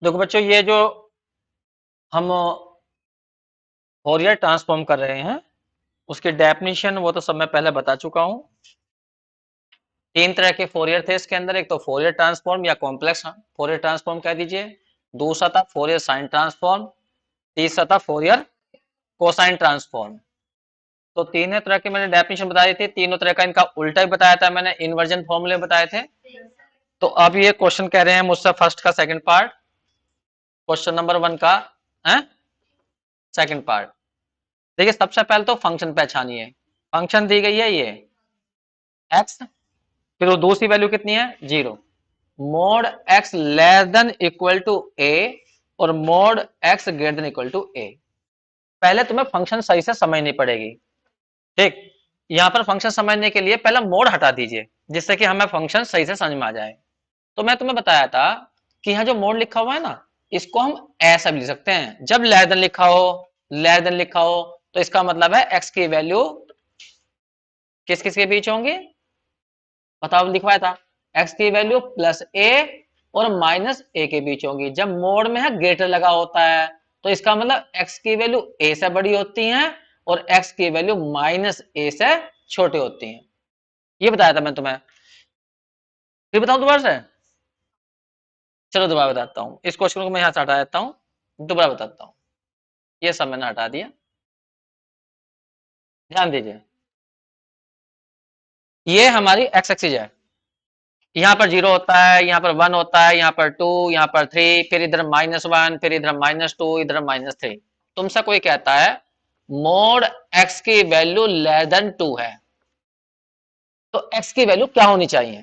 देखो बच्चों, ये जो हम फोरियर ट्रांसफॉर्म कर रहे हैं उसकी डेफिनेशन वो तो सब मैं पहले बता चुका हूं। तीन तरह के फोरियर थे इसके अंदर, एक तो फोरियर ट्रांसफॉर्म या कॉम्प्लेक्स फोरियर ट्रांसफॉर्म कह दीजिए, दूसरा था फोरियर साइन ट्रांसफॉर्म, तीसरा था फोरियर कोसाइन ट्रांसफॉर्म। तो तीनों तरह के मैंने डेफिनेशन बताई थी, तीनों तरह का इनका उल्टा ही बताया था मैंने, इन्वर्जन फॉर्मूले बताए थे। तो अब ये क्वेश्चन कह रहे हैं मुझसे फर्स्ट का second part, question number one का है सेकंड पार्ट। देखिए सबसे पहले तो फंक्शन पहचानिए। फंक्शन दी गई है ये एक्स, फिर वो दूसरी वैल्यू कितनी है, zero. Mod X less than equal to A और mod X greater than equal to A. पहले तुम्हें फंक्शन सही से समझनी पड़ेगी। ठीक, यहां पर फंक्शन समझने के लिए पहला मोड हटा दीजिए जिससे कि हमें फंक्शन सही से समझ में आ जाए। तो मैं तुम्हें बताया था कि यहाँ जो मोड लिखा हुआ है ना, इसको हम ऐसा भी लिख सकते हैं, जब लेस देन लिखा हो, लेस देन लिखा हो तो इसका मतलब है एक्स की वैल्यू किस किस के बीच होंगी, बताओ लिखवाया था, एक्स की वैल्यू प्लस ए और माइनस ए के बीच होंगी। जब मोड में है ग्रेटर लगा होता है तो इसका मतलब एक्स की वैल्यू ए से बड़ी होती है और एक्स की वैल्यू माइनस ए से छोटी होती है। ये बताया था मैं तुम्हें। फिर बताऊं दोबारा से, चलो दोबारा बताता हूँ। इस क्वेश्चन को मैं यहाँ से हटा देता हूँ, दोबारा बताता हूँ। ये सब मैंने हटा दिया, ध्यान दीजिए। ये हमारी एक्स एक्सिस है, यहाँ पर जीरो होता है, यहाँ पर वन होता है, यहाँ पर टू, यहाँ पर थ्री, फिर इधर माइनस वन, फिर इधर माइनस टू, इधर माइनस थ्री। तुमसे कोई कहता है मोड एक्स की वैल्यू लेस देन टू है, तो एक्स की वैल्यू क्या होनी चाहिए।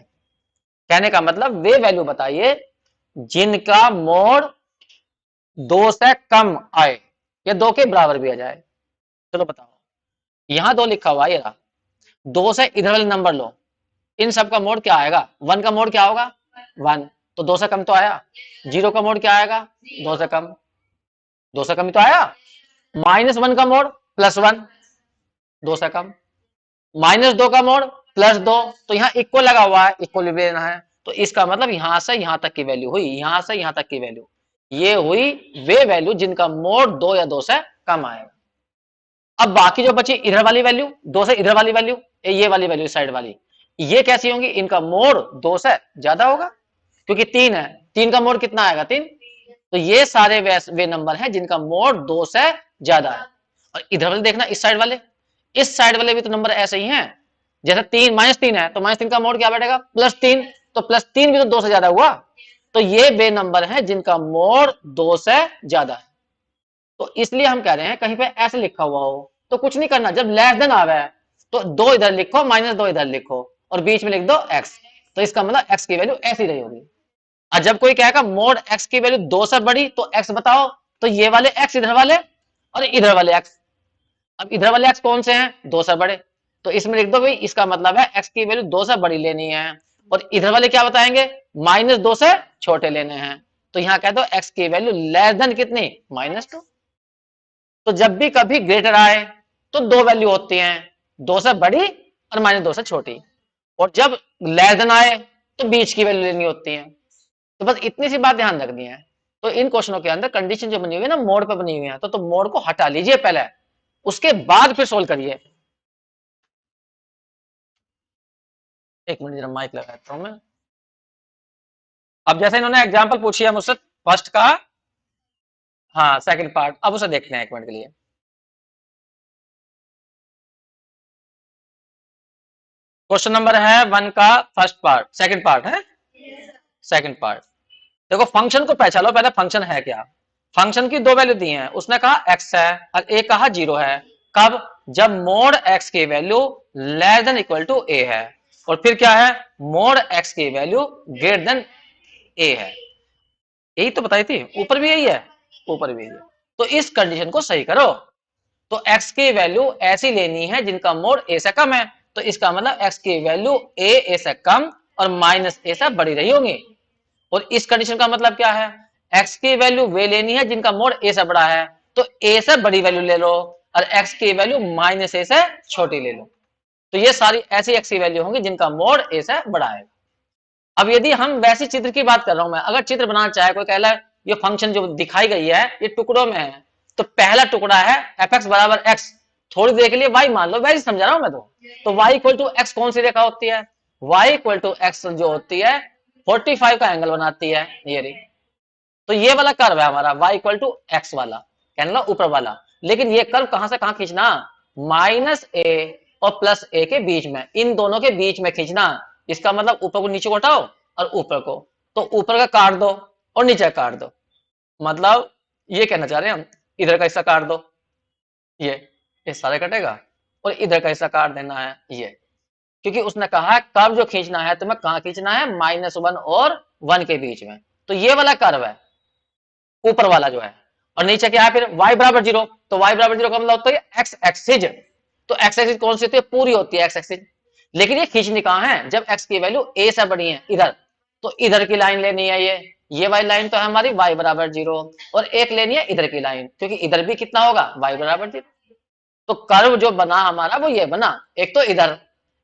कहने का मतलब वे वैल्यू बताइए जिनका मोड दो से कम आए या दो के बराबर भी आ जाए। चलो बताओ, यहां दो लिखा हुआ है, ये रहा। दो से इधर वाले नंबर लो, इन सब का मोड क्या आएगा, वन का मोड क्या होगा, वन। तो दो से कम तो आया। जीरो का मोड क्या आएगा, दो से कम, दो से कम ही तो आया। माइनस वन का मोड प्लस वन, दो से कम। माइनस दो का मोड प्लस दो, तो यहाँ इक्वल लगा हुआ है, इक्वल भी लेना है। तो इसका मतलब यहां से यहां तक की वैल्यू हुई, यहां से यहां तक की वैल्यू, ये हुई वे वैल्यू जिनका मोड दो या दो से कम आएगा। अब बाकी जो बची इधर वाली वैल्यू, दो से इधर वाली वैल्यू, ये वाली वैल्यू साइड वाली, ये कैसी होंगी, इनका मोड दो से ज्यादा होगा, क्योंकि तीन है, तीन का मोड कितना आएगा, तीन। तो ये सारे वे नंबर हैं जिनका मोड दो से ज्यादा है। और इधर वाले देखना, इस साइड वाले, इस साइड वाले भी तो नंबर ऐसे ही हैं। जैसे तीन माइनस तीन है तो माइनस तीन का मोड क्या बैठेगा, प्लस तीन। तो प्लस तीन भी तो दो से ज्यादा हुआ। तो ये वे नंबर हैं जिनका मोड दो से ज्यादा है। तो इसलिए हम कह रहे हैं कहीं पे ऐसे लिखा हुआ हो तो कुछ नहीं करना, जब लेस देन आवे तो दो इधर लिखो, माइनस दो इधर लिखो और बीच में लिख दो एक्स। तो इसका मतलब एक्स की वैल्यू ऐसी रही होगी। और जब कोई कहेगा मोड एक्स की वैल्यू दो से बड़ी तो एक्स बताओ, तो ये वाले एक्स इधर वाले और इधर वाले एक्स। अब इधर वाले एक्स कौन से हैं, दो से बड़े। तो इसमें लिख दो भाई, इसका मतलब है एक्स की वैल्यू दो से बड़ी लेनी है। और इधर वाले क्या बताएंगे, माइनस दो से छोटे लेने हैं। तो यहां कह दो एक्स की वैल्यू लेस देन कितनी, माइनस टू। तो जब भी कभी ग्रेटर आए तो दो वैल्यू होती हैं, दो से बड़ी और माइनस दो से छोटी। और जब लेस देन आए तो बीच की वैल्यू लेनी होती है। तो बस इतनी सी बात ध्यान रखनी है। तो इन क्वेश्चनों के अंदर कंडीशन जो बनी हुई है ना, मोड पे बनी हुई है, तो मोड को हटा लीजिए पहले, उसके बाद फिर सोल्व करिए। एक मिनट जरा माइक लगाता हूं मैं। अब जैसे इन्होंने एग्जाम्पल पूछी है मुझसे फर्स्ट का, हाँ सेकंड पार्ट, अब उसे देखते हैं एक मिनट के लिए। क्वेश्चन नंबर है वन का फर्स्ट पार्ट, सेकंड पार्ट है, सेकंड पार्ट। देखो फंक्शन को पहचानो पहले, फंक्शन है क्या। फंक्शन की दो वैल्यू दी हैं, उसने कहा एक्स है और एक कहा जीरो है। कब, जब मोड एक्स की value less than equal to A है, और फिर क्या है, मोड एक्स की वैल्यू ग्रेटर देन ए है। यही तो बताई थी, ऊपर भी यही है, ऊपर भी यही है। तो इस कंडीशन को सही करो। तो एक्स की वैल्यू ऐसी लेनी है जिनका मोड ए से कम है। तो इसका मतलब एक्स की वैल्यू ए से कम और माइनस ए से बड़ी रही होगी। और इस कंडीशन का मतलब क्या है, एक्स की वैल्यू वे लेनी है जिनका मोड ए से बड़ा है। तो ए से बड़ी वैल्यू ले लो और एक्स की वैल्यू माइनस ए से छोटी ले लो। तो ये सारी ऐसी एक्स की वैल्यू होंगी जिनका मोड ए से बड़ा है। अब यदि हम वैसी चित्र की बात कर रहा हूं मैं, अगर चित्र बनाना चाहे, कोई कह रहा है ये फंक्शन जो दिखाई गई है ये टुकड़ों में है। तो पहला टुकड़ा है एफ एक्स बराबर एक्स, थोड़ी देर के लिए वाई मान लो, वैसे समझा रहा हूं मैं तो वाई इक्वल टू एक्स कौन सी रेखा होती है, वाई इक्वल टू एक्स जो होती है 45 का एंगल बनाती है ये रही। तो ये वाला कर्व है हमारा y इक्वल टू एक्स वाला, कहना ऊपर वाला। लेकिन ये कर्व कहां से कहां खींचना, माइनस ए और प्लस ए के बीच में, इन दोनों के बीच में खींचना। इसका मतलब ऊपर को नीचे को हटाओ और ऊपर को, तो ऊपर का काट दो और नीचे का काट दो। मतलब ये कहना चाह रहे हैं हम, इधर का हिस्सा काट दो, ये सारे कटेगा, और इधर का हिस्सा काट देना है ये, क्योंकि उसने कहा है कर्व जो खींचना है तुम्हें कहां खींचना है, -1 और 1 के बीच में। तो ये वाला कर्व है ऊपर वाला जो है, और नीचे क्या है फिर y बराबर 0, तो y बराबर 0 का मतलब होता है एक्स एक्सिस। तो एक्स एक्सिस कौन सी होती है, पूरी होती है एक्स एक्सिस। लेकिन ये खींचनी कहां है, जब x की वैल्यू a से बड़ी है इधर, तो इधर की लाइन लेनी है, ये वाली लाइन तो है हमारी y बराबर 0, और एक लेनी है इधर की लाइन, क्योंकि इधर भी कितना होगा y बराबर 0। तो कर्व जो बना हमारा वो ये बना, एक तो इधर,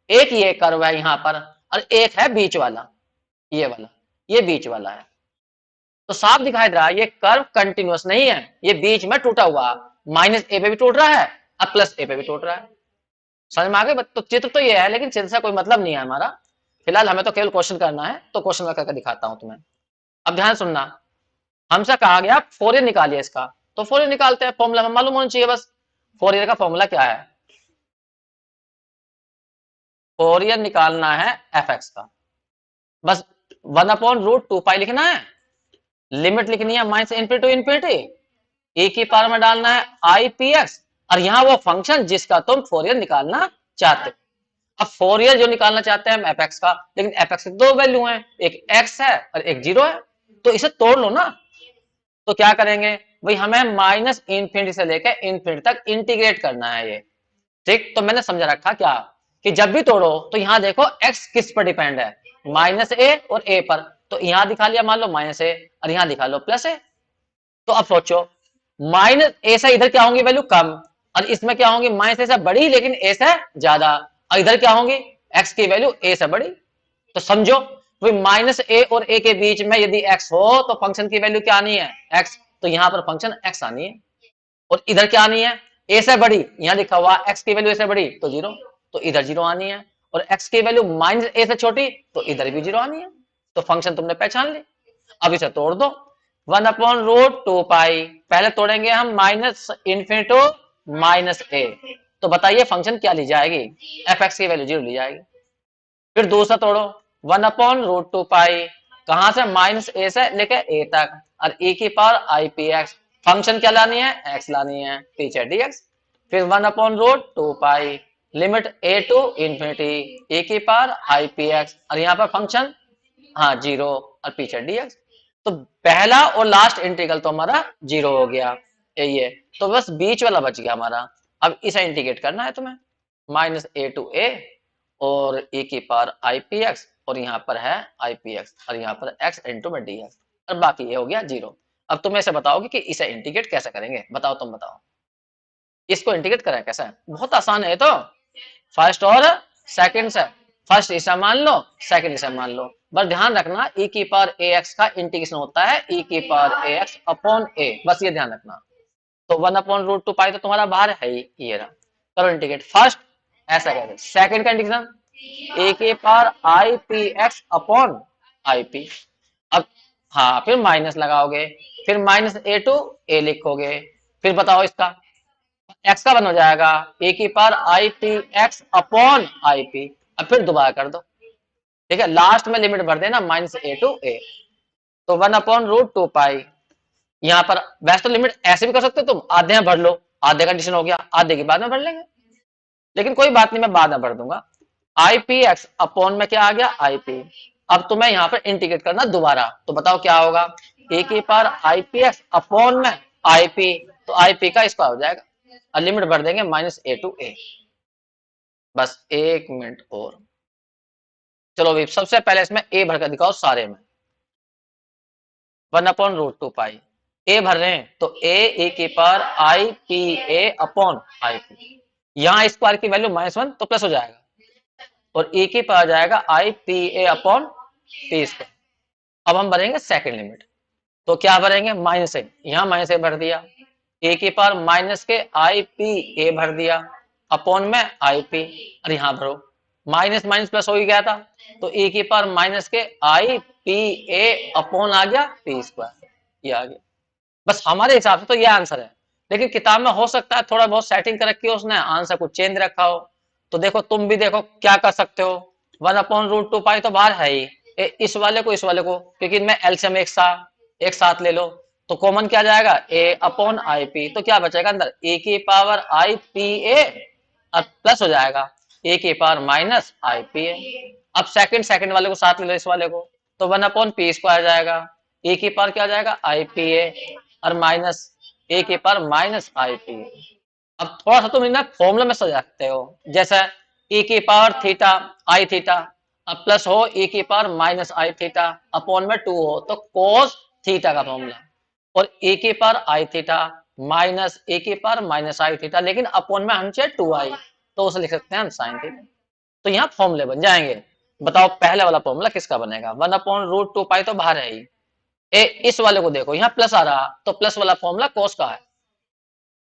एक ये कर्व है यहां पर, और एक है बीच वाला, ये वाला, ये बीच वाला है। तो साफ दिखाई दे रहा है ये कर्व कंटिन्यूअस नहीं है, ये बीच में टूटा हुआ, माइनस ए पे भी टूट रहा है और प्लस ए पे भी टूट रहा है। समझ में आ गए, तो चित्र तो ये है लेकिन चित्र से कोई मतलब नहीं है हमारा, फिलहाल हमें तो केवल क्वेश्चन करना है, तो क्वेश्चन में करके दिखाता हूं तुम्हें। अब ध्यान सुनना, हमसे कहा गया फोरियर निकालिए इसका, तो फोरियर निकालते हैं, फॉर्मूला हमें मालूम होना चाहिए बस। फोरियर का फॉर्मूला क्या है, फोरियर निकालना है एफ एक्स का, बस 1/√2π लिखना है, लिमिट लिखनी है -∞ टू इन्फिनिटी, ए की पावर में डालना है आई पी एक्स, और यहां वो फंक्शन जिसका तुम फोरियर निकालना चाहते हो। अब फोरियर जो निकालना चाहते हैं हम एफ एक्स का, लेकिन एफ एक्स की दो वैल्यू है, एक एक्स है और एक 0 है, तो इसे तोड़ लो ना। तो क्या करेंगे भाई, हमें -∞ से लेकर इन्फिनिटी तक इंटीग्रेट करना है ये, ठीक। तो मैंने समझा रखा क्या, कि जब भी तोड़ो तो यहां देखो x किस पर डिपेंड है, -a और a पर, तो यहां दिखा लिया मान लो -a और यहां दिखा लो +a। तो अब सोचो, माइनस ए से इधर क्या होंगी वैल्यू कम, और इसमें क्या होंगी -a से बड़ी लेकिन a से ज्यादा, और इधर क्या होंगी x की वैल्यू a से बड़ी। तो समझो -a और a के बीच में यदि x हो तो फंक्शन की वैल्यू क्या आनी है x, तो यहां पर फंक्शन x आनी है, और इधर क्या आनी है a से बड़ी, यहां लिखा हुआ x की वैल्यू a से बड़ी तो 0, तो इधर 0 आनी है, और x की वैल्यू -a से छोटी तो इधर भी 0 आनी है। तो फंक्शन तुमने पहचान ली। अब इसे तोड़ दो, 1/√2π, पहले तोड़ेंगे हम -∞ टू -a, तो बताइए फंक्शन क्या ली जाएगी, एफ एक्स की वैल्यू 0 ली जाएगी। फिर दूसरा तोड़ो, 1/√2π, कहां से -a से लेकर a तक, और e की power I P x, function क्या लानी है x लानी है, पीछे dx। फिर 1/√2π, limit a to infinity, e की पावर आई पी एक्स, और यहाँ पर फंक्शन हाँ 0 और पीछे dx। तो पहला और लास्ट इंटीग्रल तो हमारा 0 हो गया, ये तो बस बीच वाला बच गया हमारा। अब इसे इंटीग्रेट करना है तुम्हें, -a टू a और e की पावर आई पी एक्स, और यहाँ पर है आई पी एक्स, और यहाँ पर x इंटू में डी एक्स, और बाकी ये हो गया 0। अब तुम ऐसे बताओगे कि इसे इंटीग्रेट कैसे करेंगे, बताओ तुम बताओ, इसको इंटीग्रेट करें कैसे, बहुत आसान है तो, फर्स्ट और सेकंड से, फर्स्ट इसे मान लो सेकंड इसे मान लो, बस ध्यान रखना e की पावर ax का इंटीग्रेशन होता है e की पावर ax अपॉन a, बस ये ध्यान रखना। तो 1/√2π तो तुम्हारा बाहर है ही, ये रहा, करो इंटीग्रेट फर्स्ट, ऐसा कहते हैं सेकंड का इंटीग्रेशन ए की power I P X upon I P. अब हाँ फिर माइनस लगाओगे, फिर -a टू a लिखोगे, फिर बताओ इसका x का वन हो जाएगा ए की power I P X upon I P. अब फिर दोबारा कर दो, ठीक है, लास्ट में लिमिट भर देना -a टू a, तो 1/√2π, यहाँ पर वैसे तो लिमिट ऐसे भी कर सकते हो तुम, आधे में भर लो, आधे कंडीशन हो गया, आधे के बाद में भर लेंगे, लेकिन कोई बात नहीं मैं बाद में भर दूंगा। आई पी एक्स अपॉन में क्या आ गया आई पी। अब तुम्हें यहाँ पर इंटीग्रेट करना दोबारा, तो बताओ क्या होगा, ए की power I P X upon में आई पी, तो आई पी का स्क्वायर हो जाएगा, और लिमिट भर देंगे -a टू a। बस एक मिनट और, चलो अभी सबसे पहले इसमें a भर कर दिखाओ सारे में, 1/√2π, a भर रहे हैं तो a की power I P A upon I P, यहाँ स्क्वायर की वैल्यू -1 तो प्लस हो जाएगा, और e की पावर जाएगा I P A upon P square. अब हम भरेंगे सेकंड लिमिट, तो क्या भरेंगे, माइनस ए, यहाँ माइनस ए भर दिया, ए की पावर माइनस के आई पी ए भर दिया, अपॉन में आई पी, और यहाँ भरो, माइनस माइनस प्लस हो ही गया था, तो ए की पावर माइनस के आई पी ए अपॉन आ गया पी स्क्वायर, ये आ गया। बस हमारे हिसाब से तो ये आंसर है, लेकिन किताब में हो सकता है थोड़ा बहुत सेटिंग कर रखी हो उसने, आंसर कुछ चेंज रखा हो। तो देखो तुम भी देखो क्या कर सकते हो, 1/√2 पाई तो बाहर है ही, इस वाले को इस वाले को, क्योंकि इनमें एलसीएम एक साथ ले लो, तो कॉमन क्या जाएगा, ए अपॉन आई पी, तो क्या बचेगा अंदर, ए की पावर आई पी ए, अब प्लस हो जाएगा ए की power minus I P A. अब सेकंड सेकंड वाले को साथ ले लो, इस वाले को, तो 1/p² जाएगा, ए की पावर क्या जाएगा, आई पी ए, और माइनस ए की power minus I P A. अब थोड़ा सा तुम इन्हें फॉर्मूला में सजा सकते हो, जैसा e की पावर थीटा आई थीटा, अब प्लस हो e की पावर माइनस आई थीटा, अपॉन में 2 हो तो कोस थीटा का फॉर्मूला, और e की पावर आई थीटा माइनस ए की पावर माइनस आई थीटा, लेकिन अपॉन में हम चाहिए 2i, तो उसे लिख सकते हैं हम साइन थीटा। तो यहाँ फॉर्मूले बन जाएंगे। बताओ पहले वाला फॉर्मूला किसका बनेगा, 1/√2 पाई तो बाहर है ही, इस वाले को देखो यहाँ प्लस आ रहा, तो प्लस वाला फॉर्मूला कोस का है,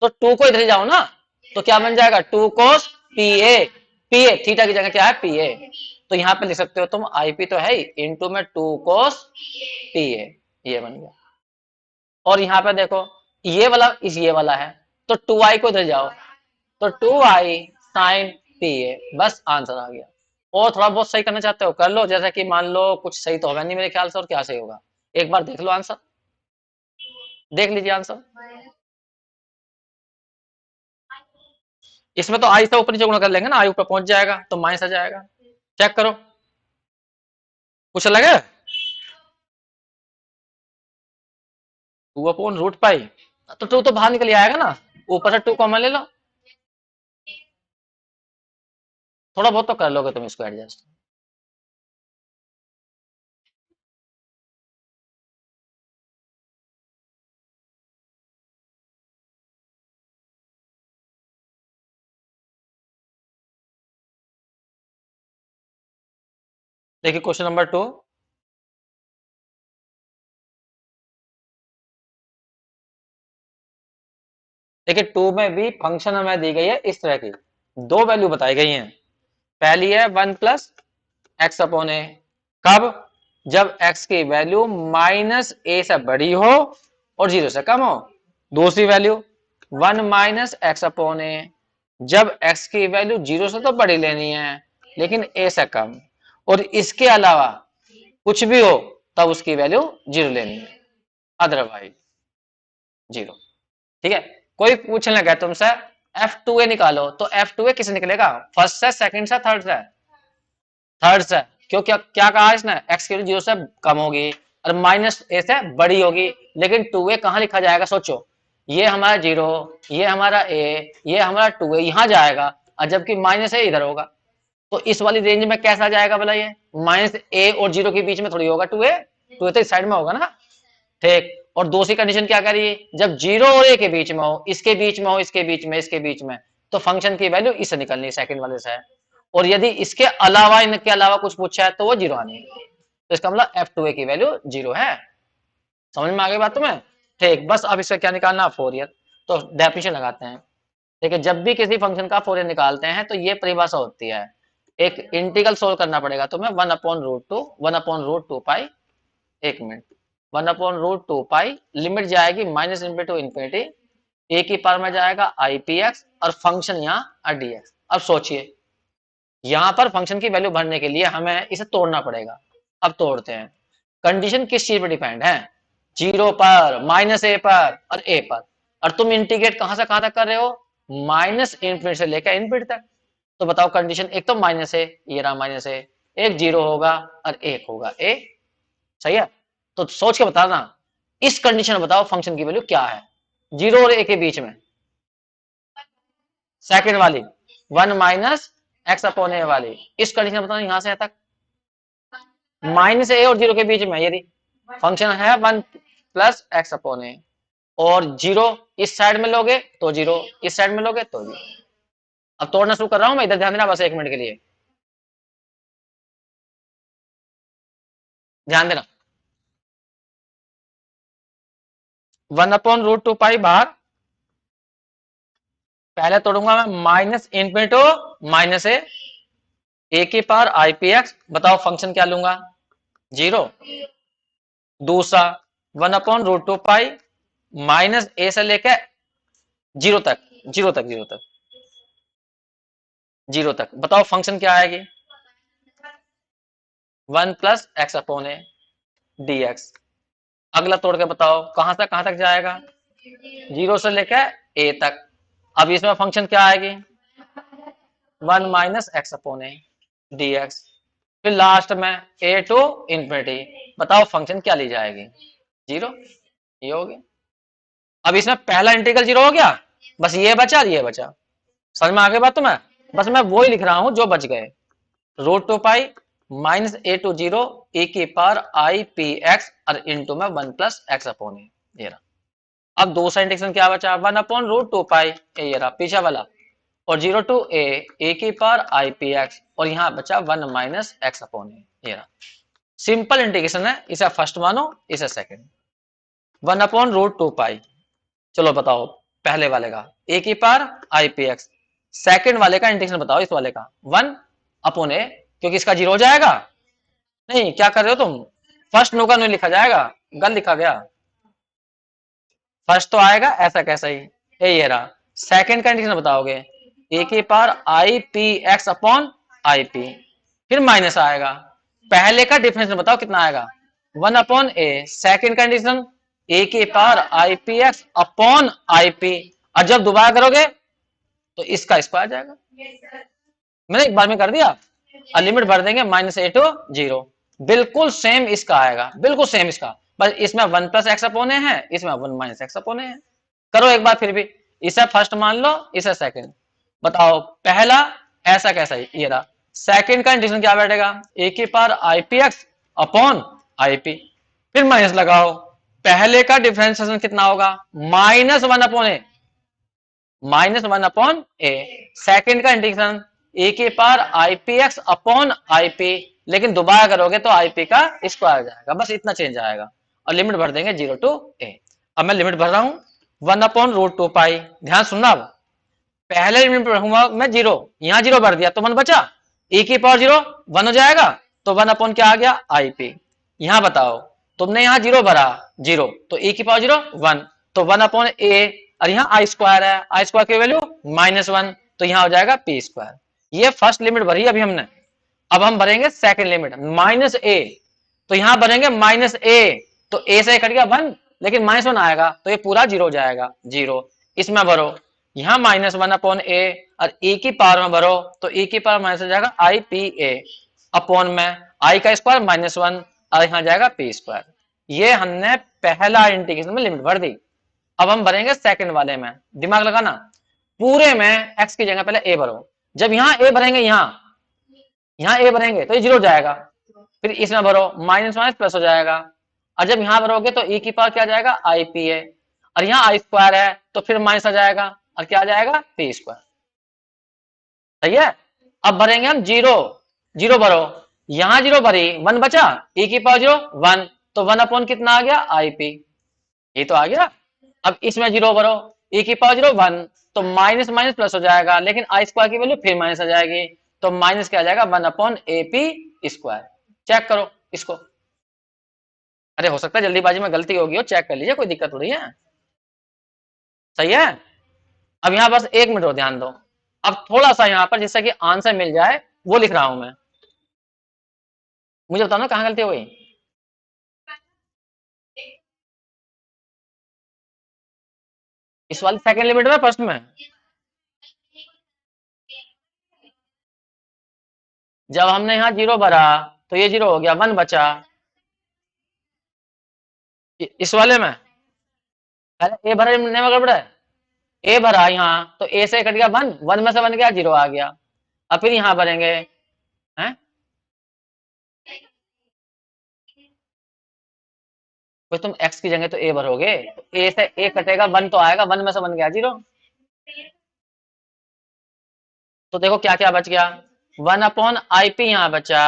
तो 2 को इधर जाओ ना, तो क्या बन जाएगा, 2 cos P A, P A theta की जगह क्या है, पी ए, तो यहाँ पे लिख सकते हो तुम आई पी तो है ही, इंटू में 2 cos पी ए, ये बन गया। और यहाँ पे देखो ये वाला इस ये वाला है, तो 2i को इधर जाओ, तो 2i साइन पी ए, बस आंसर आ गया। और थोड़ा बहुत सही करना चाहते हो कर लो, जैसा कि मान लो कुछ सही तो होगा नहीं मेरे ख्याल से, और क्या सही होगा, एक बार देख लो आंसर, देख लीजिए आंसर। इसमें तो आई से ऊपर नीचे गुणा कर लेंगे ना, आई ऊपर पहुंच जाएगा तो माइनस आ जाएगा, चेक करो कुछ अलग है। 2/√पाई, तो 2 तो बाहर निकल आएगा ना, ऊपर से 2 कॉमन ले लो, थोड़ा बहुत तो कर लोगे तुम इसको एडजस्ट। देखिए क्वेश्चन नंबर 2, देखिए 2 में भी फंक्शन हमें दी गई है इस तरह की, दो वैल्यू बताई गई हैं। पहली है 1 + x/a, कब, जब x की वैल्यू -a से बड़ी हो और 0 से कम हो। दूसरी वैल्यू 1 - x/a, जब x की वैल्यू 0 से तो बड़ी लेनी है लेकिन a से कम, और इसके अलावा कुछ भी हो तब उसकी वैल्यू 0 लेनी है, अदरवाइज 0। ठीक है, कोई पूछने लगा तुमसे F2a निकालो, तो F2a किसे निकलेगा, फर्स्ट से, सेकंड से, थर्ड से, थर्ड से। क्यों, क्या क्या कहा इसने, x की वैल्यू 0 से कम होगी और -a से बड़ी होगी, लेकिन 2a कहां लिखा जाएगा, सोचो, ये हमारा 0, ये हमारा a, ये हमारा 2a यहां जाएगा, और जबकि -a इधर होगा, तो इस वाली रेंज में कैसा जाएगा भला, ये -a और 0 के बीच में थोड़ी होगा 2a, 2a तो इस साइड में होगा ना। ठीक, और दूसरी कंडीशन क्या करिए, जब 0 और a के बीच में हो, इसके बीच में हो, इसके बीच में, इसके बीच में, तो फंक्शन की वैल्यू इससे निकलनी है, सेकंड वाले से, और यदि इसके अलावा, इनके अलावा कुछ पूछा है तो वो 0 आनी है, तो इसका मतलब F2a की वैल्यू 0 है। समझ में आ गई बात तुम्हें। ठीक, बस अब इसका क्या निकालना, फोरियर, तो डेफिनेशन लगाते हैं। देखिए जब भी किसी फंक्शन का फोरियर निकालते हैं तो ये परिभाषा होती है, एक इंटीग्रल सोल्व करना पड़ेगा तुम्हें, 1/√2 एक मिनट, 1/√2 लिमिट जाएगी -∞ ए की पावर में जाएगा आई पी एक्स, और फंक्शन यहाँ डी एक्स। अब सोचिए यहां पर फंक्शन की वैल्यू भरने के लिए हमें इसे तोड़ना पड़ेगा। अब तोड़ते हैं, कंडीशन किस चीज पर डिपेंड है, 0 पर, -a पर और a पर, और तुम इंटीग्रेट कहां से कहां तक कर रहे हो, -∞ से लेकर इनफिनिटी तक। तो बताओ कंडीशन, एक तो -a, ये रहा -a, एक 0 होगा और एक होगा a, सही है। तो सोच के बताना, इस कंडीशन में बताओ फंक्शन की वैल्यू क्या है, 0 और a के बीच में, सेकंड वाली 1 - x/a वाली, इस कंडीशन में बताना यहां से तक, -a और 0 के बीच में, यदि फंक्शन है 1 + x/a, और 0 इस साइड में लोगे तो 0, इस साइड में लोगे तो 0। अब तोड़ना शुरू कर रहा हूं मैं, इधर ध्यान देना बस एक मिनट के लिए, ध्यान देना। 1/√2 पाई बाहर, पहले तोड़ूंगा मैं माइनस इनफिनिटो माइनस ए की पावर आई पी एक्स, बताओ फंक्शन क्या लूंगा, जीरो। दूसरा 1/√2 पाई माइनस ए से लेकर जीरो तक, जीरो तक, जीरो तक, जीरो तक, बताओ फंक्शन क्या आएगी, 1 + x/a dx। अगला तोड़ के बताओ कहां तक जाएगा, जीरो से लेकर ए तक। अब इसमें फंक्शन क्या आएगी, 1 - x/a dx। फिर लास्ट में ए टू इंफिनिटी, बताओ फंक्शन क्या ली जाएगी, जीरो। ये हो गया। अब इसमें पहला इंटीग्रल जीरो हो गया, बस ये बचा, ये बचा। समझ में आ गई बात तुम्हें, बस मैं वही लिख रहा हूं जो बच गए। √2 pi minus A to zero A की पावर आई पी एक्स और इंटू में 1 + x/a, ये रहा। अब दूसरा इंटीग्रेशन क्या बचा, 1/√2 पाई, ये रहा पीछे वाला, और जीरो टू ए की पावर आई पी एक्स, और यहां बचा 1 - x/a, ये रहा। सिंपल इंटीग्रेशन है, इसे फर्स्ट मानो, इसे सेकंड। 1/√2 पाई, चलो बताओ पहले वाले का ए की power I P x, second वाले का इंटीग्रेशन बताओ, इस वाले का 1/a, क्योंकि इसका जीरो हो जाएगा। नहीं, क्या कर रहे हो तुम, फर्स्ट नो का नो लिखा जाएगा, गलत लिखा गया। फर्स्ट तो आएगा ऐसा कैसा ही, ये रहा। सेकेंड का इंटीग्रेशन बताओगे, ए की power I P X upon I P, फिर माइनस आएगा। पहले का डिफरेंस बताओ कितना आएगा, 1/a। सेकेंड का इंटीग्रेशन ए की power I P X upon I P, और जब दोबारा करोगे तो इसका स्क्वायर जाएगा। मैंने एक बार में कर दिया, और लिमिट भर देंगे -a टू जीरो, बिल्कुल सेम इसका आएगा, बिल्कुल सेम इसका, बस इसमें 1 + x/a है, इसमें 1 - x/a है। करो एक बार फिर भी, इसे फर्स्ट मान लो, इसे सेकंड। बताओ पहला ऐसा कैसा है, ये रहा। सेकंड का इंटीग्रेशन क्या बैठेगा, ए की power I P X upon I P, फिर माइनस लगाओ। पहले का डिफरेंशिएशन कितना होगा, -1/a, -1/a। सेकंड का इंटीग्रेशन ए की power I P X upon I P, लेकिन दोबारा करोगे तो आई पी का स्क्वायर आ जाएगा, बस इतना चेंज आएगा, और लिमिट भर देंगे जीरो टू ए। अब मैं लिमिट भर रहा हूं 1/√2 पाई, ध्यान सुनना। अब पहले लिमिट भरूंगा मैं जीरो, यहां जीरो भर दिया तो 1 बचा, ए की पावर जीरो 1 हो जाएगा, तो 1 क्या आ गया, आई पी। यहां बताओ, तुमने यहां जीरो भरा, जीरो, तो ए की पावर जीरो 1, तो 1/a, और यहाँ आई स्क्वायर है, आई स्क्वायर की वैल्यू -1, तो यहाँ हो जाएगा पी स्क्वायर। ये फर्स्ट लिमिट भरी अभी हमने। अब हम भरेंगे सेकंड लिमिट, -a, तो यहां भरेंगे -a, तो a से कट गया 1, लेकिन -1 आएगा तो ये पूरा जीरो हो जाएगा, जीरो। इसमें भरो, यहां -1/a, और e की पावर में भरो, तो e की पावर माइनस हो जाएगा आई पी ए, अपॉन में आई का स्क्वायर -1, और यहां जाएगा पी स्क्वायर। ये हमने पहला इंटीग्रेशन में लिमिट भर दी। अब हम भरेंगे सेकंड वाले में, दिमाग लगाना। पूरे में x की जगह पहले a भरो, जब यहाँ a भरेंगे, यहाँ a भरेंगे तो ये जीरो जाएगा, फिर इसमें भरो, माइनस माइनस प्लस हो जाएगा, और जब यहां भरोगे तो e की पावर क्या जाएगा, आई पी ए, और यहाँ आई स्क्वायर है तो फिर माइनस आ जाएगा, और क्या आ जाएगा, पी स्क्वायर। सही है। अब भरेंगे हम जीरो, जीरो भरो, यहां जीरो भरी, 1 बचा, e की पावर जीरो 1, तो 1 कितना आ गया, आई पी, ये तो आ गया। अब इसमें जीरो भरो, e की पावर जीरो 1, तो माइनस माइनस प्लस हो जाएगा, लेकिन आई स्क्वायर की वैल्यू फिर माइनस आ जाएगी, तो माइनस क्या आ जाएगा, 1/a स्क्वायर। चेक करो इसको, अरे हो सकता है जल्दीबाजी में गलती होगी हो, चेक कर लीजिए, कोई दिक्कत थोड़ी है। सही है। अब यहाँ बस एक मिनट और ध्यान दो, अब थोड़ा सा यहाँ पर जिससे कि आंसर मिल जाए वो लिख रहा हूं मैं, मुझे बताओ ना कहाँ गलती हो गई। इस वाली सेकंड लिमिट में, फर्स्ट में, जब हमने यहाँ जीरो भरा तो ये जीरो हो गया, 1 बचा। इस वाले में पहले ए भरा, नहीं गड़बड़ है, ए भरा यहाँ तो ए से कट गया 1, 1 में से 1 गया, जीरो आ गया। अब फिर यहाँ भरेंगे, हैं, तो तुम x की जगह तो a भरोगे, तो a से a कटेगा, 1 तो आएगा, 1 में से 1 गया, जीरो। तो देखो क्या क्या बच गया, 1/IP यहाँ बचा,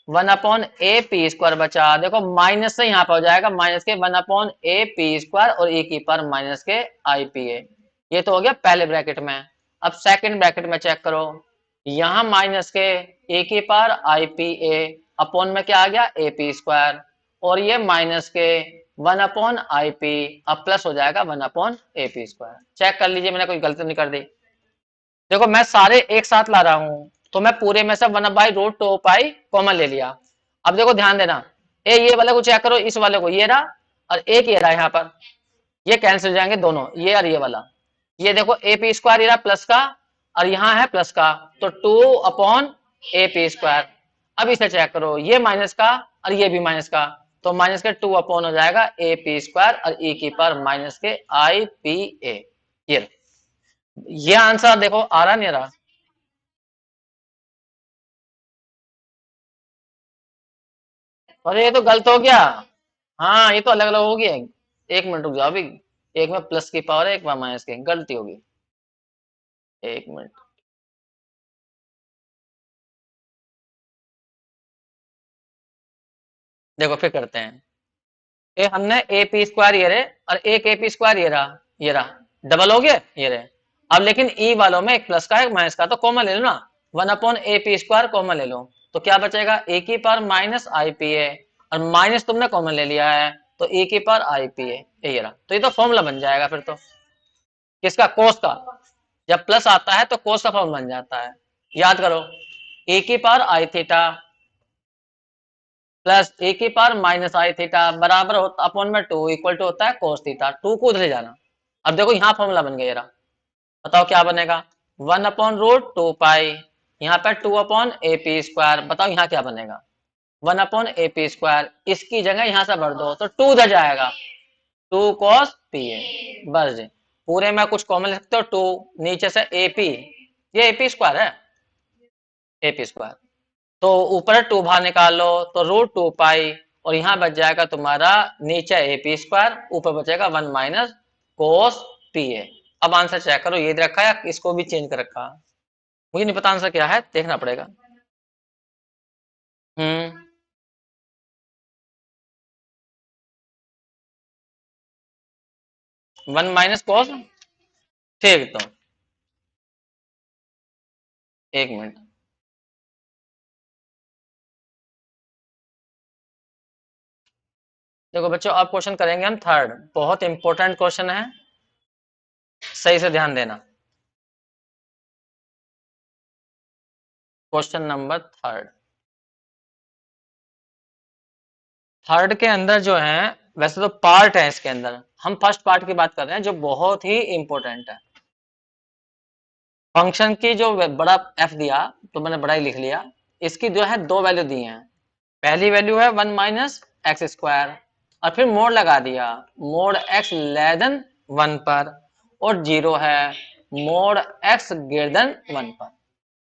1/a p² बचा। देखो माइनस से यहाँ पर हो जाएगा माइनस के 1/a p² और e की पावर माइनस के ipa। ये तो हो गया पहले ब्रैकेट में। अब सेकंड ब्रैकेट में चेक करो, यहाँ माइनस के e की पावर ipa अपॉन में क्या आ गया ap², और ये माइनस के 1/ip, अब प्लस हो जाएगा 1/ap²। चेक कर लीजिए मैंने कोई गलती नहीं कर दी। देखो मैं सारे एक साथ ला रहा हूं, तो मैं पूरे में से 1/√2π कॉमन ले लिया। अब देखो ध्यान देना, ये वाले को चेक करो, इस वाले को, ये रहा और एक ये रहा यहाँ पर, ये कैंसिल हो जाएंगे दोनों, ये और ये वाला। ये देखो AP² ये रहा प्लस का और यहाँ है प्लस का, तो 2/AP²। अब इसे चेक करो, ये माइनस का और ये भी माइनस का, तो माइनस के 2 हो जाएगा AP² और e की पावर माइनस के ipa। ये आंसर देखो आ रहा नहीं आ रहा? अरे ये तो गलत हो गया। हाँ ये तो अलग अलग हो गया। एक मिनट रुक जाओ अभी, एक में प्लस की पावर है, एक में माइनस की, गलती होगी। एक मिनट। देखो फिर करते हैं। ये हमने AP² ये रहे और एक AP² ये रहा डबल हो गया ये रहे। अब लेकिन ई वालों में एक प्लस का एक माइनस का, तो कॉमन ले लो ना, 1/AP² कॉमन ले लो, तो क्या बचेगा ए की पावर माइनस ipa, और माइनस तुमने कॉमन ले लिया है, तो e की पावर ipa ये रहा। तो ये तो फॉर्मूला बन जाएगा फिर तो, किसका, कोस का। जब प्लस आता है तो कोस का फॉर्मूला बन जाता है। याद करो, e की पावर आई थीटा प्लस ए की पावर माइनस आई थीटा बराबर होता अपॉन में 2 इक्वल टू होता है कोस थीटा। 2 को उधर ले जाना। अब देखो यहाँ फॉर्मूला बन गया, बताओ क्या बनेगा, 1/√2π, यहाँ पे 2/AP²। बताओ यहाँ क्या बनेगा, 1/AP²। इसकी जगह यहाँ से भर दो तो 2 उधर जाएगा, 2 cos pa। बस जी, पूरे में कुछ कॉमन ले सकते हो, 2 नीचे से AP, ये AP² है, AP²। तो ऊपर 2 बाहर निकाल लो तो √2π, और यहाँ बच जाएगा तुम्हारा नीचे AP², ऊपर बचेगा 1 माइनस कोस pa। अब आंसर चेक करो, ये रखा है इसको भी चेंज कर रखा, मुझे नहीं पता आंसर क्या है, देखना पड़ेगा। हम्म 1 माइनस कोस, ठीक तो एक मिनट। देखो बच्चों अब क्वेश्चन करेंगे हम थर्ड, बहुत इंपॉर्टेंट क्वेश्चन है, सही से ध्यान देना। क्वेश्चन नंबर थर्ड, थर्ड के अंदर जो है, वैसे तो पार्ट है इसके अंदर, हम फर्स्ट पार्ट की बात कर रहे हैं जो बहुत ही इंपॉर्टेंट है। फंक्शन की जो बड़ा एफ दिया, तो मैंने बड़ा ही लिख लिया। इसकी जो है दो वैल्यू दी हैं, पहली वैल्यू है 1 माइनस x², और फिर मोड लगा दिया, मोड x लेस देन 1 पर, और जीरो है मोड x ग्रेटर देन 1 पर।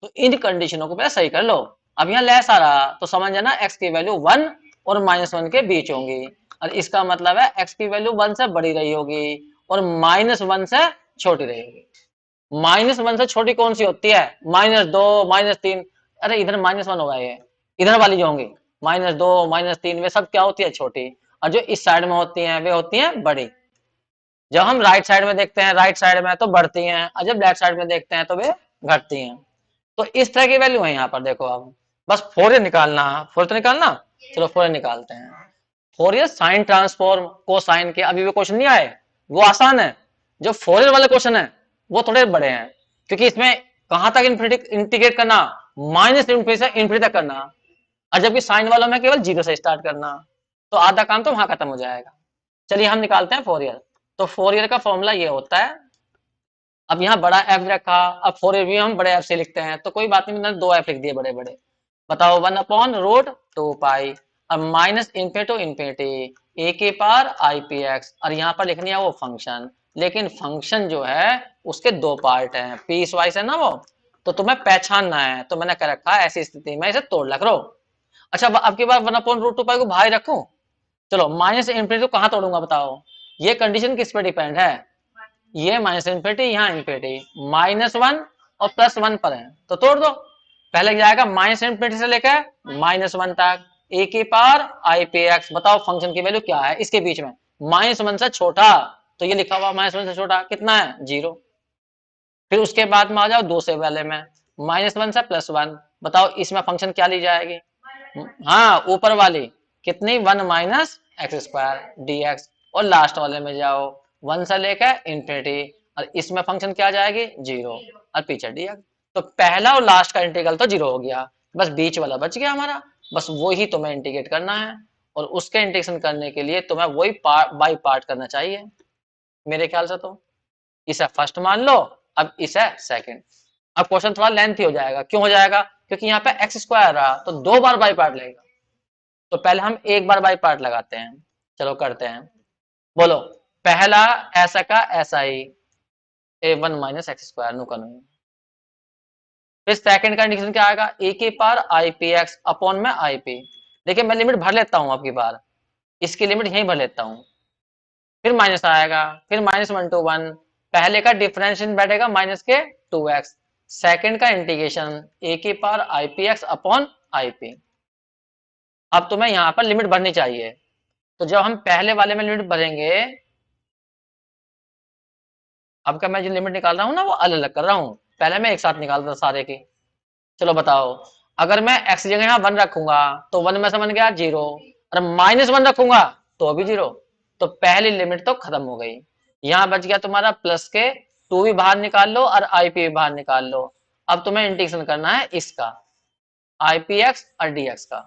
तो इन कंडीशनों को पहले सही कर लो। अब यहाँ लेस आ रहा तो समझ जाना x की वैल्यू 1 और -1 के बीच होंगी, और इसका मतलब है x की वैल्यू 1 से बड़ी रही होगी और -1 से छोटी रही होगी। -1 से छोटी कौन सी होती है, -2, -3। अरे इधर -1 होगा, ये इधर वाली जो होंगी -2, -3, वे सब क्या होती है, छोटी। और जो इस साइड में होती हैं वे होती हैं बड़ी। जब हम राइट साइड में देखते हैं, राइट साइड में तो बढ़ती हैं, और जब लेफ्ट साइड में देखते हैं तो वे घटती हैं। तो इस तरह की वैल्यू है यहाँ पर। देखो अब बस फोरियर निकालना, फोरियर तो निकालना, चलो फोरियर निकालते हैं। फोरियर साइन ट्रांसफॉर्म को साइन के अभी भी क्वेश्चन नहीं आए, वो आसान है। जो फोरियर वाले क्वेश्चन है वो थोड़े बड़े हैं, क्योंकि इसमें कहां तक इंटीग्रेट करना, -∞ से इन्फिनिटी तक करना, और जबकि साइन वालों में केवल 0 से स्टार्ट करना, तो आधा काम तो वहां खत्म हो जाएगा। चलिए हम निकालते हैं फोरियर। तो फोरियर का फॉर्मूला ये होता है, अब यहाँ बड़ा एफ रखा, अब फोरियर भी हम बड़े एफ से लिखते हैं, तो कोई बात नहीं, मैंने 2 एफ लिख दिए बड़े बड़े। बताओ 1/√2π, अब माइनस इन्फिनिटी टू इन्फिनिटी ए के पावर IPX, और यहाँ पर लिखनी है वो फंक्शन, लेकिन फंक्शन जो है उसके दो पार्ट हैं, पीस वाइज है ना वो, तो तुम्हें पहचानना है, तो मैंने कर रखा है ऐसी स्थिति में इसे तोड़ लग रो। अच्छा अब की बार 1/√2π को बाहर रखूं, चलो माइनस इन्फिनिटी को कहाँ तोड़ूंगा बताओ, ये कंडीशन किस पे डिपेंड है, ये -∞, यहाँ इन्फिनिटी, -1 और +1 पर है, तो तोड़ दो। पहले जाएगा माइनस इन्फिनिटी से लेकर -1 तक, ए की पावर आई पी एक्स। बताओ फंक्शन की वैल्यू क्या है इसके बीच में, -1 से छोटा, तो ये लिखा हुआ -1 से छोटा कितना है 0। फिर उसके बाद में आ जाओ दूसरे वाले में, -1 से +1। बताओ इसमें फंक्शन क्या ली जाएगी, हाँ ऊपर वाली कितनी, 1 minus x square D x. और लास्ट वाले में जाओ 1 से लेकर इन्फिनिटी, और इसमें फंक्शन क्या आ जाएगी 0, और पीछे डी एक्स। तो पहला और लास्ट का इंटीग्रल तो 0 हो गया, बस बीच वाला बच गया हमारा, बस वो ही तुम्हें इंटीग्रेट करना है। और उसके इंटीग्रेशन करने के लिए तुम्हें वही बाई पार्ट करना चाहिए मेरे ख्याल से। तो इसे फर्स्ट मान लो, अब इसे सेकंड। अब क्वेश्चन थोड़ा लेंथी हो जाएगा, क्यों हो जाएगा, क्योंकि यहाँ पे एक्स स्क्वायर रहा तो 2 बार बाई पार्ट लगेगा, तो पहले हम एक बार बाई पार्ट लगाते हैं। चलो करते हैं, बोलो पहला ऐसा का ऐसा ही, a1 माइनस एक्स स्क्वायर नु कानून। फिर सेकंड का इंडिकेशन क्या आएगा, ए की power I P X upon में आई पी। देखिए मैं लिमिट भर लेता हूँ आपकी बार, इसकी लिमिट यहीं भर लेता हूँ। फिर माइनस आएगा, फिर -1 to 1, पहले का डिफरेंशिएशन बैठेगा माइनस के 2x, सेकंड का इंटीग्रेशन ए की power I P X upon I P. अब तुम्हें यहाँ पर लिमिट भरनी चाहिए, तो जब हम पहले वाले में लिमिट भरेंगे, अब का मैं जो लिमिट निकाल रहा हूँ ना वो अलग अलग कर रहा हूँ, पहले मैं एक साथ निकाल रहा था सारे की। चलो बताओ, अगर मैं x की जगह यहाँ 1 रखूंगा तो 1 में से बन गया 0, और -1 रखूंगा तो भी 0, तो पहली लिमिट तो खत्म हो गई। यहाँ बच गया तुम्हारा प्लस के 2 भी बाहर निकाल लो और आई पी भी बाहर निकाल लो। अब तुम्हें इंटीग्रेशन करना है इसका, आई पी एक्स और डी एक्स का,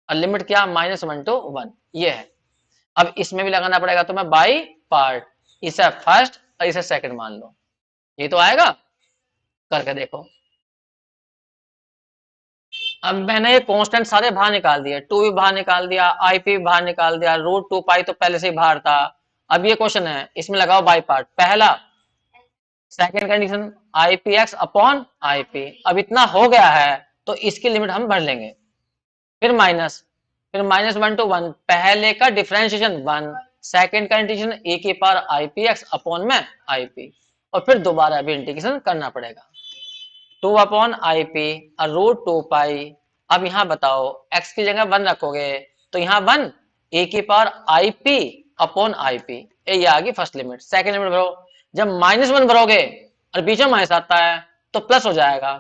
और लिमिट क्या, -1 to 1 ये है। अब इसमें भी लगाना पड़ेगा तुम्हें बाई पार्ट, इसे फर्स्ट और इसे सेकंड मान लो, ये तो आएगा, करके देखो। अब मैंने ये कांस्टेंट सारे बाहर निकाल दिए, 2 भी बाहर निकाल दिया, आई पी भी बाहर निकाल दिया, √2 पाई तो पहले से ही बाहर था। अब ये क्वेश्चन है, इसमें लगाओ बाई पार्ट, पहला second condition I P X upon I P. अब इतना हो गया है तो इसकी लिमिट हम भर लेंगे, फिर माइनस, फिर -1 to 1, पहले का डिफरेंशिएशन 1, सेकंड का इंटीग्रेशन ए की power I P X upon में आई पी, और फिर दोबारा भी इंटीग्रेशन करना पड़ेगा, 2/आई पी और √2 पाई। अब यहाँ बताओ x की जगह 1 रखोगे तो यहाँ 1 ए की power I P upon I P, ये आ गई फर्स्ट लिमिट। सेकंड लिमिट भरो, जब -1 भरोगे और बीच में माइनस आता है तो प्लस हो जाएगा,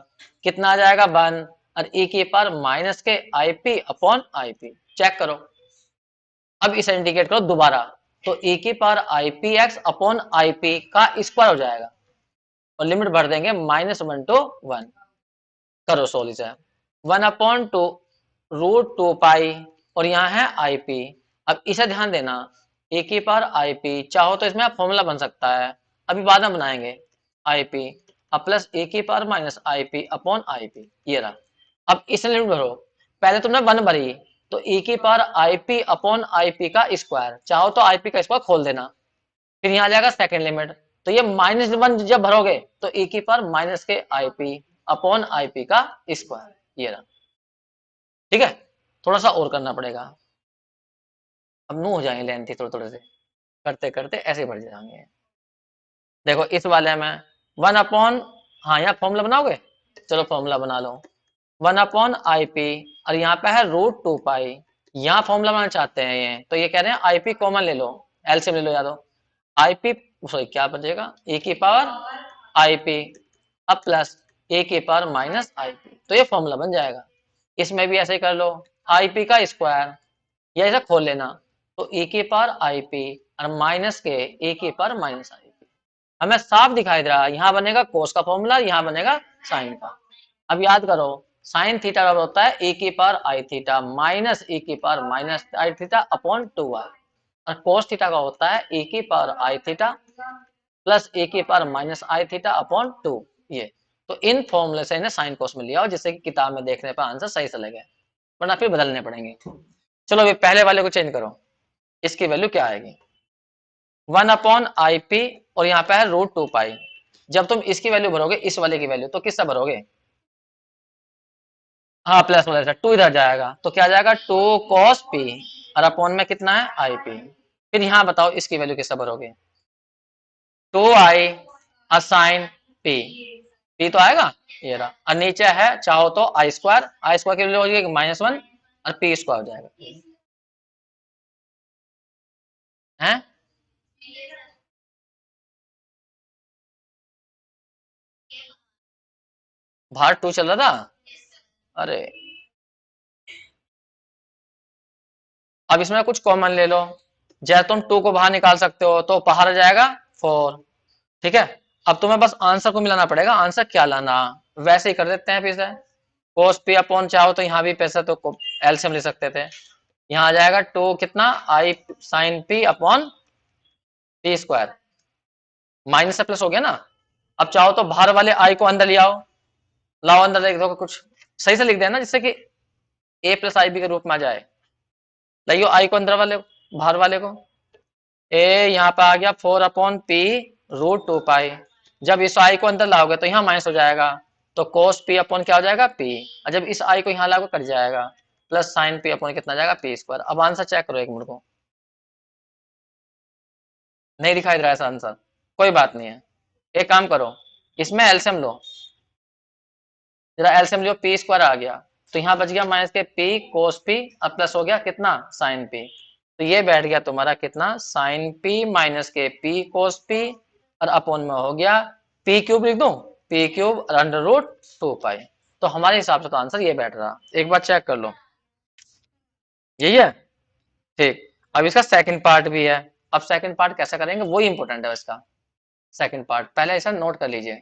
कितना आ जाएगा 1, और ए की पावर माइनस के I P upon I P. Check करो, अब इसे इंटीग्रेट करो दोबारा, तो ए की power I P X upon I P का स्क्वायर हो जाएगा, और लिमिट भर देंगे -1 to 1। करो सोल्व इसे, 1/2 √2 पाई, और यहाँ है आई पी। अब इसे ध्यान देना, ए की पावर आई पी, चाहो तो इसमें फॉर्मूला बन सकता है, अभी बाद में बनाएंगे, आई पी अब प्लस ए की power minus I P upon I P, ये रहा। अब इसे लिमिट भरो, पहले तुमने 1 भरी तो ए की power I P upon I P का स्क्वायर, चाहो तो आई पी का स्क्वायर खोल देना, फिर यहाँ आ जाएगा सेकंड लिमिट, तो ये -1 जब भरोगे तो ए की पावर माइनस के I P upon I P का स्क्वायर, ये रहा। ठीक है, थोड़ा सा और करना पड़ेगा, अब नो हो जाएंगे लेंथी थोड़े थोड़े से, करते करते ऐसे बढ़ जाएंगे। देखो इस वाले में 1/, हाँ यहाँ फॉर्मूला बनाओगे, चलो फॉर्मूला बना लो, 1/आई पी, और यहाँ पे है √2 पाई, यहाँ फॉर्मूला बनाना चाहते हैं ये, तो ये कह रहे हैं आई पी कॉमन ले लो, एलसीएम ले लो, या तो आई पी, सॉरी क्या बचेगा, ए की पावर आई पी अब प्लस ए की पावर माइनस आई पी, तो ये फॉर्मूला बन जाएगा। इसमें भी ऐसे ही कर लो, आई पी का स्क्वायर, या ऐसा खोल लेना, तो ए की पावर आई पी और माइनस के ए की पावर माइनस आई पी। हमें साफ दिखाई दे रहा है, यहाँ बनेगा कोस का फॉर्मूला, यहाँ बनेगा साइन का। अब याद करो, साइन थीटा बराबर होता है ए की पावर आई थीटा माइनस ए की पावर माइनस आई थीटा अपॉन 2 और कोस थीटा का होता है ए की पावर आई थीटा प्लस ए की पावर माइनस आई थीटा अपॉन 2। ये तो इन फॉर्मूले से इन्हें साइन कोस में लिया हो, जिससे कि किताब में देखने पर आंसर सही से लगे, वरना फिर बदलने पड़ेंगे। चलो अभी पहले वाले को चेंज करो, इसकी वैल्यू क्या आएगी, 1/आई पी, और यहाँ पे है √2 पाई। जब तुम इसकी वैल्यू भरोगे इस वाले की वैल्यू, तो किससे भरोगे, हाँ प्लस वाले से, 2 इधर जाएगा तो क्या जाएगा 2 cos p, और अपॉन में कितना है आई पी। फिर यहाँ बताओ इसकी वैल्यू किससे भरोगे, 2i असाइन p, पी तो आएगा, ये रहा। और नीचे है चाहो तो आई स्क्वायर की वैल्यू हो जाएगी -1 और पी स्क्वायर हो जाएगा। है बाहर 2 चल रहा था। अरे अब इसमें कुछ कॉमन ले लो, जब तुम 2 को बाहर निकाल सकते हो तो बाहर आ जाएगा 4। ठीक है, अब तुम्हें बस आंसर को मिलाना पड़ेगा, आंसर क्या लाना, वैसे ही कर देते हैं फिर से। कोस पी अपॉन चाहो तो यहाँ भी पैसा तो एलसीएम ले सकते थे। यहाँ आ जाएगा 2 कितना I sine P upon P square, minus से प्लस हो गया ना। अब चाहो तो बाहर वाले आई को अंदर ले आओ, लाओ अंदर लिख दो, कुछ सही से लिख देना जिससे कि ए प्लस आई बी के रूप में आ जाए। लाइयो आई को अंदर वाले, बाहर वाले को, ए यहाँ पे आ गया 4/p√2 पाई। जब इस आई को अंदर लाओगे तो यहाँ माइनस हो जाएगा, तो cos p अपॉन क्या हो जाएगा p, और जब इस आई को यहाँ लाओगे कट जाएगा, प्लस साइन p अपॉन कितना जाएगा p स्क्वायर। अब आंसर चेक करो एक मिनट को, नहीं दिखाई दे रहा है आंसर, कोई बात नहीं है। एक काम करो, इसमें एलसीएम लो, जरा एलसीएम लियो, पी स्क्वायर आ गया, तो यहाँ बच गया माइनस के पी कोस पी, अब प्लस हो गया कितना साइन पी, तो ये बैठ गया तुम्हारा कितना साइन पी माइनस के पी कोस पी, और अपॉन में हो गया पी क्यूब लिख दूं, पी क्यूब √2 पाई। तो हमारे हिसाब से तो आंसर ये बैठ रहा, एक बार चेक कर लो, यही है। ठीक, अब इसका सेकंड पार्ट भी है। अब सेकंड पार्ट कैसे करेंगे वो इंपॉर्टेंट है इसका। सेकंड पार्ट पहले ऐसा नोट कर लीजिए।